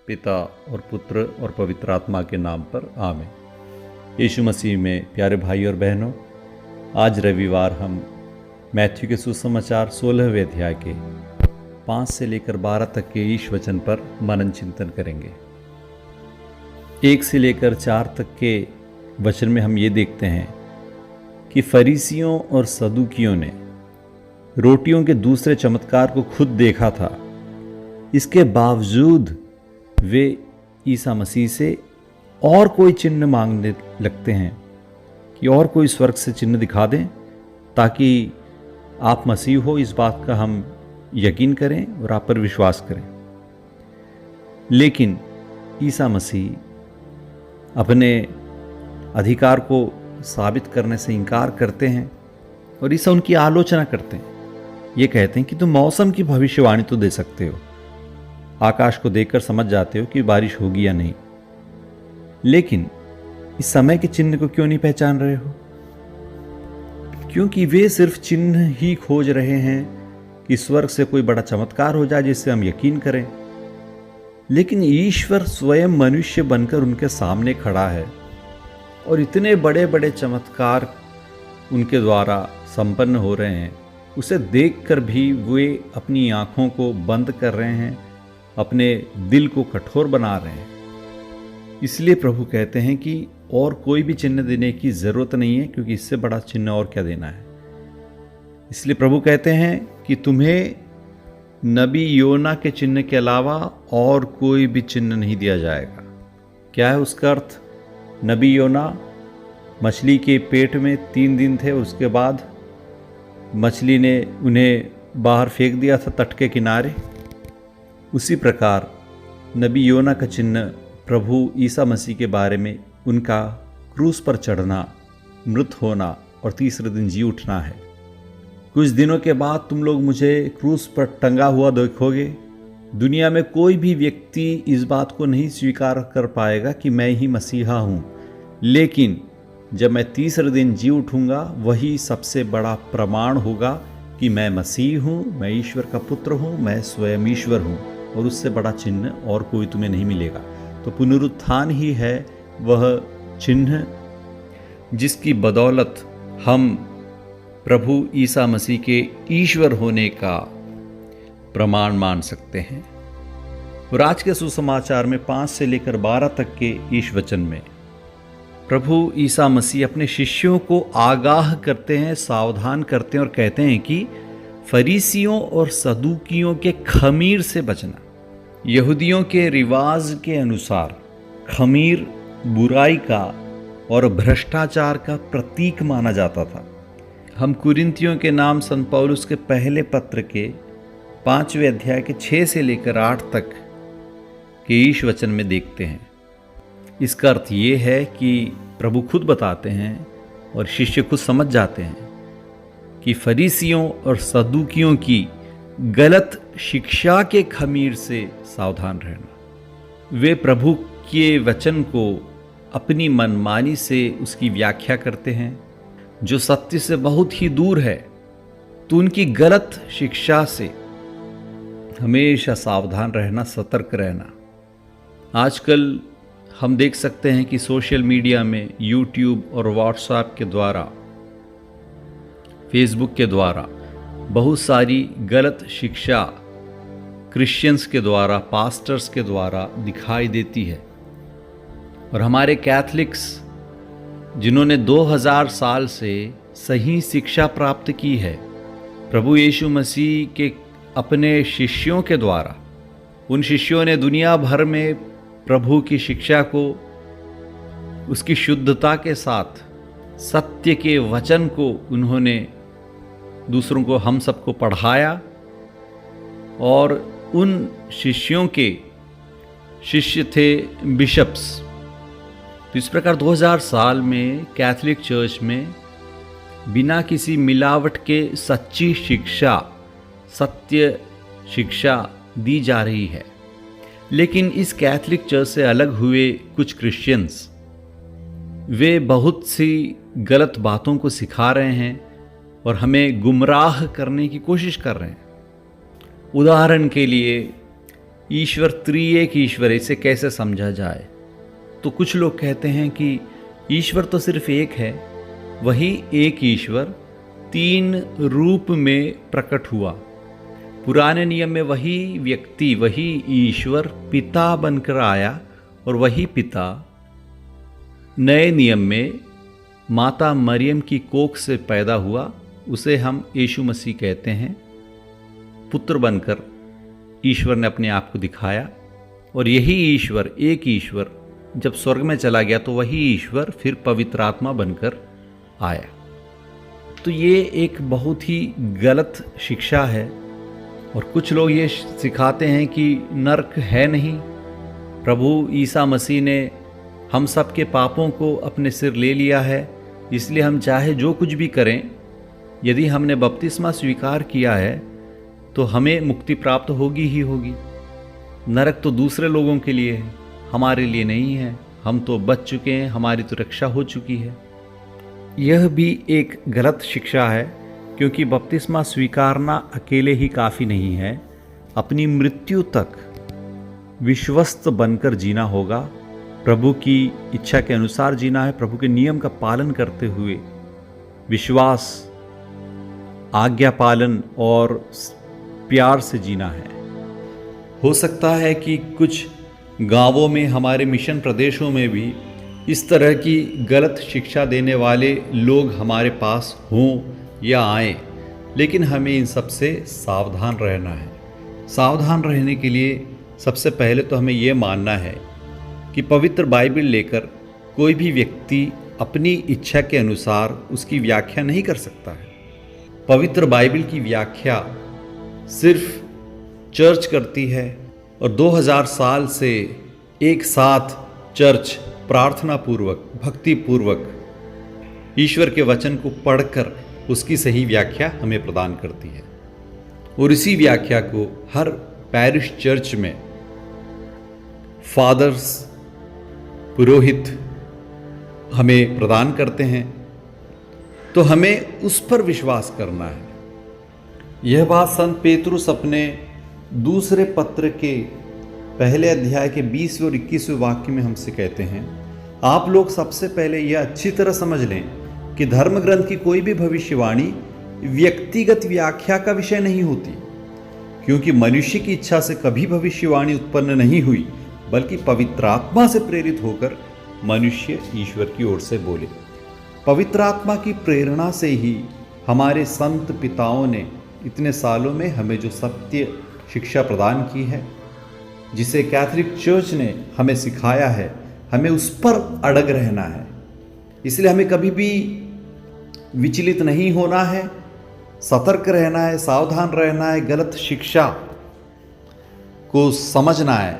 पिता और पुत्र और पवित्र आत्मा के नाम पर आमीन। यीशु मसीह में प्यारे भाई और बहनों, आज रविवार हम मैथ्यू के सुसमाचार 16वें अध्याय के 5 से लेकर 12 तक के ईश वचन पर मनन चिंतन करेंगे। 1 से लेकर 4 तक के वचन में हम ये देखते हैं कि फरीसियों और सदूकियों ने रोटियों के दूसरे चमत्कार को खुद देखा था। इसके बावजूद वे ईसा मसीह से और कोई चिन्ह मांगने लगते हैं कि और कोई स्वर्ग से चिन्ह दिखा दें ताकि आप मसीह हो, इस बात का हम यकीन करें और आप पर विश्वास करें। लेकिन ईसा मसीह अपने अधिकार को साबित करने से इनकार करते हैं और ईसा उनकी आलोचना करते हैं। ये कहते हैं कि तुम मौसम की भविष्यवाणी तो दे सकते हो, आकाश को देखकर समझ जाते हो कि बारिश होगी या नहीं, लेकिन इस समय के चिन्ह को क्यों नहीं पहचान रहे हो? क्योंकि वे सिर्फ चिन्ह ही खोज रहे हैं कि स्वर्ग से कोई बड़ा चमत्कार हो जाए जिससे हम यकीन करें। लेकिन ईश्वर स्वयं मनुष्य बनकर उनके सामने खड़ा है और इतने बड़े बड़े चमत्कार उनके द्वारा संपन्न हो रहे हैं, उसे देखकर भी वे अपनी आंखों को बंद कर रहे हैं, अपने दिल को कठोर बना रहे हैं। इसलिए प्रभु कहते हैं कि और कोई भी चिन्ह देने की ज़रूरत नहीं है, क्योंकि इससे बड़ा चिन्ह और क्या देना है। इसलिए प्रभु कहते हैं कि तुम्हें नबी योना के चिन्ह के अलावा और कोई भी चिन्ह नहीं दिया जाएगा। क्या है उसका अर्थ? नबी योना मछली के पेट में 3 दिन थे, उसके बाद मछली ने उन्हें बाहर फेंक दिया था तट के किनारे। उसी प्रकार नबी योना का चिन्ह प्रभु ईसा मसीह के बारे में उनका क्रूस पर चढ़ना, मृत होना और तीसरे दिन जी उठना है। कुछ दिनों के बाद तुम लोग मुझे क्रूस पर टंगा हुआ देखोगे। दुनिया में कोई भी व्यक्ति इस बात को नहीं स्वीकार कर पाएगा कि मैं ही मसीहा हूँ, लेकिन जब मैं तीसरे दिन जी उठूँगा वही सबसे बड़ा प्रमाण होगा कि मैं मसीह हूँ, मैं ईश्वर का पुत्र हूँ, मैं स्वयं ईश्वर हूँ, और उससे बड़ा चिन्ह और कोई तुम्हें नहीं मिलेगा। तो पुनरुत्थान ही है वह चिन्ह जिसकी बदौलत हम प्रभु ईसा मसीह के ईश्वर होने का प्रमाण मान सकते हैं। और आज के सुसमाचार में 5 से लेकर 12 तक के ईश वचन में प्रभु ईसा मसीह अपने शिष्यों को आगाह करते हैं, सावधान करते हैं और कहते हैं कि फरीसियों और सदूकियों के खमीर से बचना। यहूदियों के रिवाज के अनुसार खमीर बुराई का और भ्रष्टाचार का प्रतीक माना जाता था। हम कुरिन्थियों के नाम संत पौलुस के पहले पत्र के 5वें अध्याय के 6 से लेकर 8 तक के ईश वचन में देखते हैं। इसका अर्थ ये है कि प्रभु खुद बताते हैं और शिष्य खुद समझ जाते हैं कि फरीसियों और सदूकियों की गलत शिक्षा के खमीर से सावधान रहना। वे प्रभु के वचन को अपनी मनमानी से उसकी व्याख्या करते हैं जो सत्य से बहुत ही दूर है। तो उनकी गलत शिक्षा से हमेशा सावधान रहना, सतर्क रहना। आजकल हम देख सकते हैं कि सोशल मीडिया में, यूट्यूब और व्हाट्सएप के द्वारा, फेसबुक के द्वारा बहुत सारी गलत शिक्षा क्रिश्चियंस के द्वारा, पास्टर्स के द्वारा दिखाई देती है। और हमारे कैथलिक्स जिन्होंने 2000 साल से सही शिक्षा प्राप्त की है प्रभु यीशु मसीह के अपने शिष्यों के द्वारा, उन शिष्यों ने दुनिया भर में प्रभु की शिक्षा को उसकी शुद्धता के साथ, सत्य के वचन को उन्होंने दूसरों को, हम सबको पढ़ाया। और उन शिष्यों के शिष्य थे बिशप्स। तो इस प्रकार 2000 साल में कैथलिक चर्च में बिना किसी मिलावट के सच्ची शिक्षा, सत्य शिक्षा दी जा रही है। लेकिन इस कैथलिक चर्च से अलग हुए कुछ क्रिश्चियंस, वे बहुत सी गलत बातों को सिखा रहे हैं और हमें गुमराह करने की कोशिश कर रहे हैं। उदाहरण के लिए ईश्वर त्रिएक ईश्वर, इसे कैसे समझा जाए? तो कुछ लोग कहते हैं कि ईश्वर तो सिर्फ एक है, वही एक ईश्वर 3 रूप में प्रकट हुआ। पुराने नियम में वही व्यक्ति, वही ईश्वर पिता बनकर आया, और वही पिता नए नियम में माता मरियम की कोख से पैदा हुआ, उसे हम यीशु मसीह कहते हैं। पुत्र बनकर ईश्वर ने अपने आप को दिखाया, और यही ईश्वर, एक ईश्वर जब स्वर्ग में चला गया तो वही ईश्वर फिर पवित्र आत्मा बनकर आया। तो ये एक बहुत ही गलत शिक्षा है, और कुछ लोग ये सिखाते हैं कि नरक है नहीं, प्रभु ईसा मसीह ने हम सब के पापों को अपने सिर ले लिया है, इसलिए हम चाहे जो कुछ भी करें, यदि हमने बपतिस्मा स्वीकार किया है तो हमें मुक्ति प्राप्त होगी ही होगी। नरक तो दूसरे लोगों के लिए है, हमारे लिए नहीं है। हम तो बच चुके हैं, हमारी तो रक्षा हो चुकी है। यह भी एक गलत शिक्षा है, क्योंकि बपतिस्मा स्वीकारना अकेले ही काफ़ी नहीं है, अपनी मृत्यु तक विश्वस्त बनकर जीना होगा, प्रभु की इच्छा के अनुसार जीना है, प्रभु के नियम का पालन करते हुए विश्वास, आज्ञा पालन और प्यार से जीना है। हो सकता है कि कुछ गांवों में, हमारे मिशन प्रदेशों में भी इस तरह की गलत शिक्षा देने वाले लोग हमारे पास हों या आएं, लेकिन हमें इन सब से सावधान रहना है। सावधान रहने के लिए सबसे पहले तो हमें ये मानना है कि पवित्र बाइबल लेकर कोई भी व्यक्ति अपनी इच्छा के अनुसार उसकी व्याख्या नहीं कर सकता है। पवित्र बाइबल की व्याख्या सिर्फ चर्च करती है, और 2000 साल से एक साथ चर्च प्रार्थना पूर्वक, भक्ति पूर्वक ईश्वर के वचन को पढ़कर उसकी सही व्याख्या हमें प्रदान करती है, और इसी व्याख्या को हर पैरिश चर्च में फादर्स, पुरोहित हमें प्रदान करते हैं। तो हमें उस पर विश्वास करना है। यह बात संत पेतरुस अपने दूसरे पत्र के पहले अध्याय के 20वें और 21वें वाक्य में हमसे कहते हैं, आप लोग सबसे पहले यह अच्छी तरह समझ लें कि धर्म ग्रंथ की कोई भी भविष्यवाणी व्यक्तिगत व्याख्या का विषय नहीं होती, क्योंकि मनुष्य की इच्छा से कभी भविष्यवाणी उत्पन्न नहीं हुई, बल्कि पवित्र आत्मा से प्रेरित होकर मनुष्य ईश्वर की ओर से बोले। पवित्र आत्मा की प्रेरणा से ही हमारे संत पिताओं ने इतने सालों में हमें जो सत्य शिक्षा प्रदान की है, जिसे कैथोलिक चर्च ने हमें सिखाया है, हमें उस पर अड़ग रहना है। इसलिए हमें कभी भी विचलित नहीं होना है, सतर्क रहना है, सावधान रहना है, गलत शिक्षा को समझना है।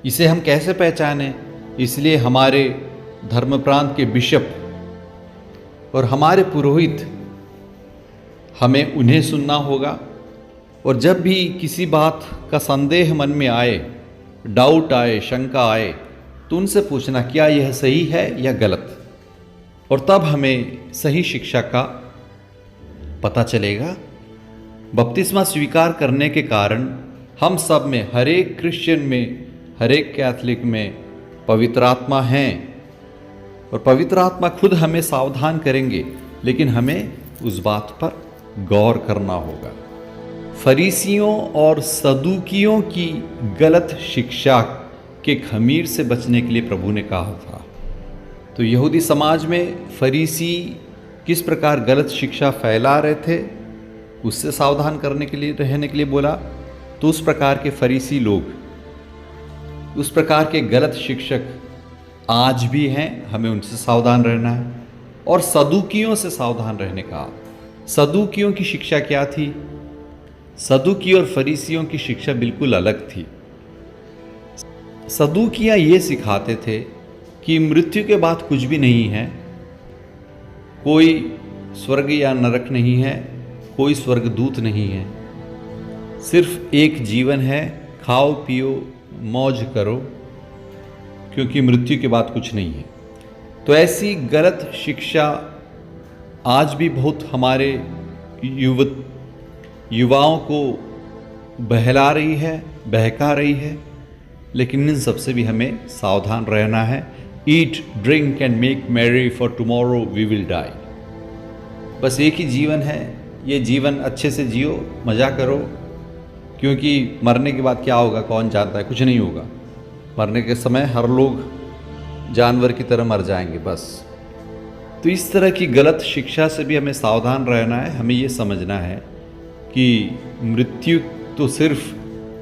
इसे हम कैसे पहचानें? इसलिए हमारे धर्म प्रांत के बिशप और हमारे पुरोहित, हमें उन्हें सुनना होगा, और जब भी किसी बात का संदेह मन में आए, डाउट आए, शंका आए, तो उनसे पूछना क्या यह सही है या गलत, और तब हमें सही शिक्षा का पता चलेगा। बपतिस्मा स्वीकार करने के कारण हम सब में, हर एक क्रिश्चियन में, हर एक कैथोलिक में पवित्र आत्मा हैं, और पवित्र आत्मा खुद हमें सावधान करेंगे, लेकिन हमें उस बात पर गौर करना होगा। फरीसियों और सदूकियों की गलत शिक्षा के खमीर से बचने के लिए प्रभु ने कहा था। तो यहूदी समाज में फरीसी किस प्रकार गलत शिक्षा फैला रहे थे, उससे सावधान करने के लिए, रहने के लिए बोला। तो उस प्रकार के फरीसी लोग, उस प्रकार के गलत शिक्षक आज भी हैं, हमें उनसे सावधान रहना है। और सदूकियों से सावधान रहने का। सदूकियों की शिक्षा क्या थी? सदूकी और फरीसियों की शिक्षा बिल्कुल अलग थी। सदूकियां ये सिखाते थे कि मृत्यु के बाद कुछ भी नहीं है, कोई स्वर्ग या नरक नहीं है, कोई स्वर्गदूत नहीं है, सिर्फ एक जीवन है, खाओ पियो मौज करो, क्योंकि मृत्यु के बाद कुछ नहीं है। तो ऐसी गलत शिक्षा आज भी बहुत हमारे युवाओं को बहला रही है, बहका रही है, लेकिन इन सबसे भी हमें सावधान रहना है। Eat, drink and make merry for tomorrow we will die. बस एक ही जीवन है, ये जीवन अच्छे से जियो, मज़ा करो, क्योंकि मरने के बाद क्या होगा कौन जानता है, कुछ नहीं होगा। मरने के समय हर लोग जानवर की तरह मर जाएंगे बस। तो इस तरह की गलत शिक्षा से भी हमें सावधान रहना है। हमें ये समझना है कि मृत्यु तो सिर्फ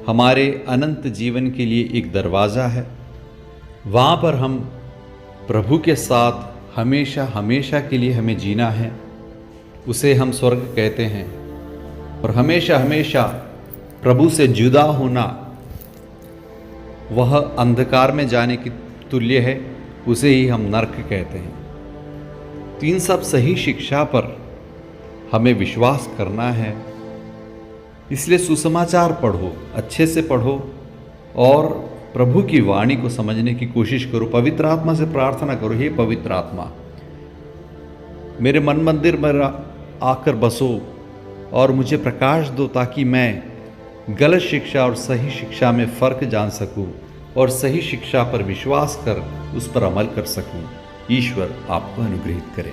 हमारे अनंत जीवन के लिए एक दरवाज़ा है। वहाँ पर हम प्रभु के साथ हमेशा हमेशा के लिए हमें जीना है, उसे हम स्वर्ग कहते हैं। और हमेशा हमेशा प्रभु से जुदा होना वह अंधकार में जाने की तुल्य है, उसे ही हम नरक कहते हैं। तो इन सब सही शिक्षा पर हमें विश्वास करना है। इसलिए सुसमाचार पढ़ो, अच्छे से पढ़ो और प्रभु की वाणी को समझने की कोशिश करो। पवित्र आत्मा से प्रार्थना करो, हे पवित्र आत्मा मेरे मन मंदिर में आकर बसो और मुझे प्रकाश दो, ताकि मैं गलत शिक्षा और सही शिक्षा में फ़र्क जान सकूं और सही शिक्षा पर विश्वास कर उस पर अमल कर सकूं। ईश्वर आपको अनुग्रहित करे।